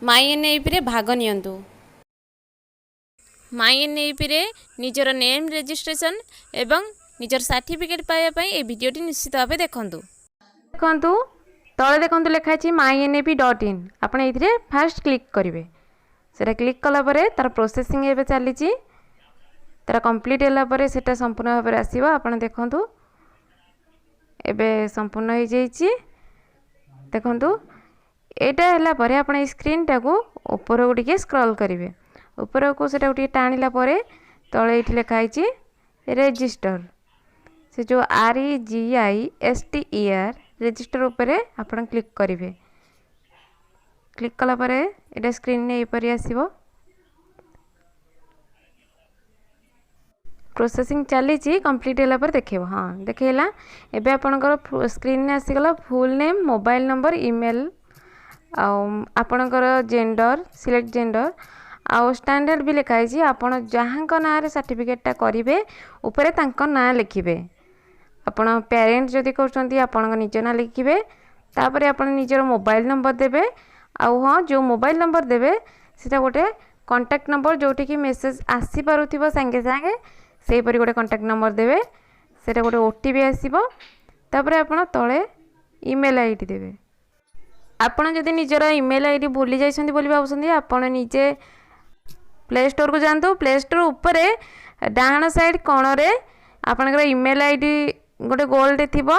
माईएनईपी रे भाग नियंतु। माईएनईपी रे निजर नेम रजिस्ट्रेशन एवं निजर सर्टिफिकेट पाइबा पई ए वीडियोटी निश्चित भाव देखंतु। देखंतु तळे देखंतु लिखाई mynep.in आपण एथिरे फास्ट क्लिक करिवे। सेटा क्लिक कला परे तार प्रोसेसिंग एबे चलीची तार कंप्लीट होला परे सेटा संपूर्ण भाव आसीबो। आपण देखंतु एबे संपूर्ण हो जाइए। देखंतु एटा हला परे आपण स्क्रीन टाको ऊपर को टिके स्क्रॉल करिवे। ऊपर को सेटा टिके टाणिला परे तळे इठी लिखाई छि रजिस्टर। से जो REGISTER रजिस्टर ऊपर आपण क्लिक करिवे। क्लिक कला परे एटा स्क्रीन ने ऊपर आसीबो। प्रोसेसिंग चली कंप्लीट होला पर देखिबो। हाँ देखैला एबे आपनकर स्क्रीन ने आसीगला full name mobile number email आपनकर जेंडर सिलेक्ट जेंडर आउ स्टैंडर्ड भी लिखाई छी। आपण जहांक ना रे सर्टिफिकेटटा करिवे ऊपर तांको ना लिखिबे। आपण पेरेंट जदि करछंती आपण निज ना लिखिबे। तापर आपण निजर मोबाइल नंबर देबे। आउ हाँ जो मोबाइल नंबर देबे सेटा गोटे कांटेक्ट नंबर जोठी कि मेसेज आसी पारुथिबो संगे संगे से परि गोटे कांटेक्ट नंबर देबे। सेटा गोटे ओटीपी आसीबो। तापर आपण तळे ईमेल आईडी देबे। आपण जदि निजर ईमेल आईडी भूली जाइछंती बोली भाबुछंती आपण निजे प्ले स्टोर को जानतो। प्ले स्टोर ऊपर डाहाण साइड कोणरे आपनकर ईमेल आईडी गोटे गोल्ड थिबो।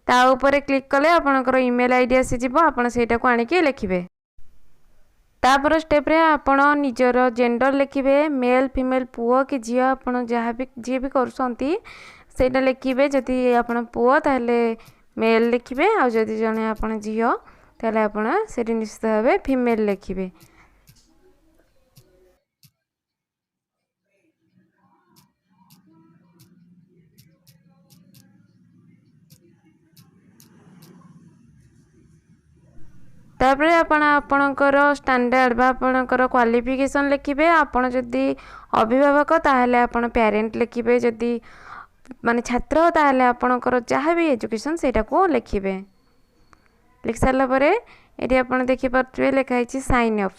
ता ऊपर क्लिक कले आपनकर ईमेल आईडी आसी जिवो। आपण सेटा को आनी के लिखिबे। तापर स्टेप रे आपण निजर जेंडर लिखिबे। मेल फीमेल पुओ कि झियो आपण जहाँ भी जी भी करछंती सेटा लिखिबे। जदि आपण पुओ ताहले मेल लिखिबे। आ जदि जने आपण झियो ताहले आपण सेठी निश्चित भाबे फीमेल लिखिबे। तापर आपण आपणकर स्टैंडर्ड बा आपणकर क्वालिफिकेशन लिखिबे। आपण जदि अभिभावक ताहले आपण पेरेंट लिखिबे। जदि माने छात्र ताहले आपणकर जहाँ भी एजुकेशन सेटा को लिखिबे। लिख सारला परे एटी आपण देखि परतबे लिखाई छि साइन अप।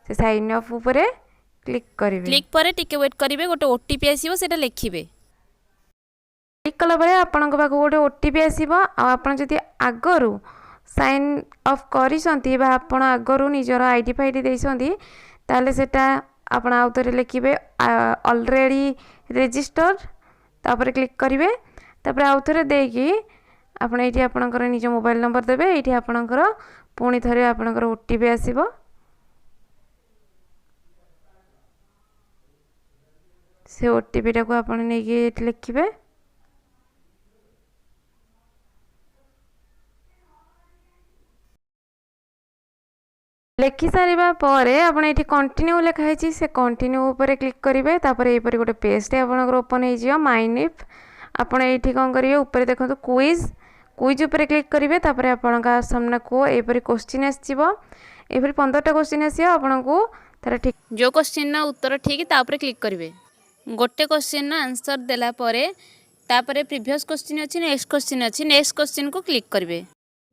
से साइन अप ऊपर क्लिक करिवे। क्लिक परे टिके वेट करिवे। गोटे ओटीपी आसीबो सेटा लिखिबे। क्लिक कला परे आपणक पाखो गोटे ओटीपी आसीबो। आ आपण जदि आगरु साइन अफ करिसंती बा आपण आगरु निजर आईडी फाईडी देइसंती ताले सेटा आपण आउतरे लिखिबे ऑलरेडी रजिस्टर। तापर क्लिक करिवे। तापर आउतरे देकी आपण एठी आपणकर निज मोबाइल नंबर देबे। एठी आपणकर पुणी थरे आपणकर ओटीपी आसीबो। से ओटीपी टाको आपण नेकी एठी लिखिबे। लिखि सारिबा परे आपण एठी कंटिन्यू लिखाई छि। से कंटिन्यू ऊपर क्लिक करिवे। तापर ए परि गोटे पेज टे आपनकर ओपन हे जियो माइनेप। आपण एठी कोन करिवे ऊपर देखंतु क्विज क्विज ऊपर क्लिक करिवे। तापर आपनका सामना को ए परि क्वेश्चन आसीबो। ए परि 15टा क्वेश्चन आसीबो। आपनको तार ठीक जो क्वेश्चन ना उत्तर ठीक ता ऊपर क्लिक करिवे। गोटे क्वेश्चन ना आंसर देला परे तापर प्रीवियस क्वेश्चन अछि नेक्स्ट क्वेश्चन अछि। नेक्स्ट क्वेश्चन को क्लिक करिवे।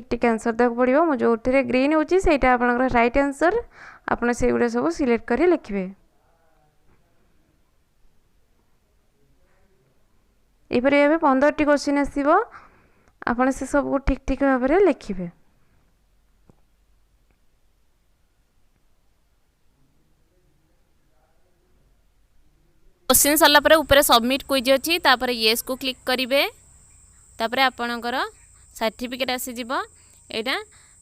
टिक आंसर देख पड़ो मो जो ग्रीन होची सेटा आपनकर राइट आंसर। आपण से गुडा सब सिलेक्ट करी लिखिबे। एपरे एबे 15टी क्वेश्चन आसीबो। आपण से सब को ठीक ठीक भाव में लिखिबे। क्वेश्चन सरला परे ऊपर सबमिट क्विज अछि। तापर येस को क्लिक करिवे। तापर आपनकर सर्टिफिकेट आसी जीवो। एटा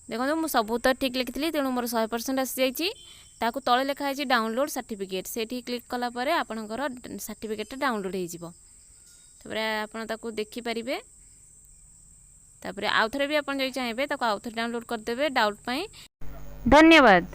देखो मु सब तो ठीक लिखी तेणु मोर 100% आसी जाइए। ताकू तले लिखा है डाउनलोड सर्टिफिकेट। से क्लिक कला परे आपनकर सर्टिफिकेट डाउनलोड हो जिवो। तापर आपन ताकू देखि परिबे। तापर आउ थरे भी आपन जई चाहेबे ताकू आउ थरे डाउनलोड कर देबे डाउट पई। धन्यवाद।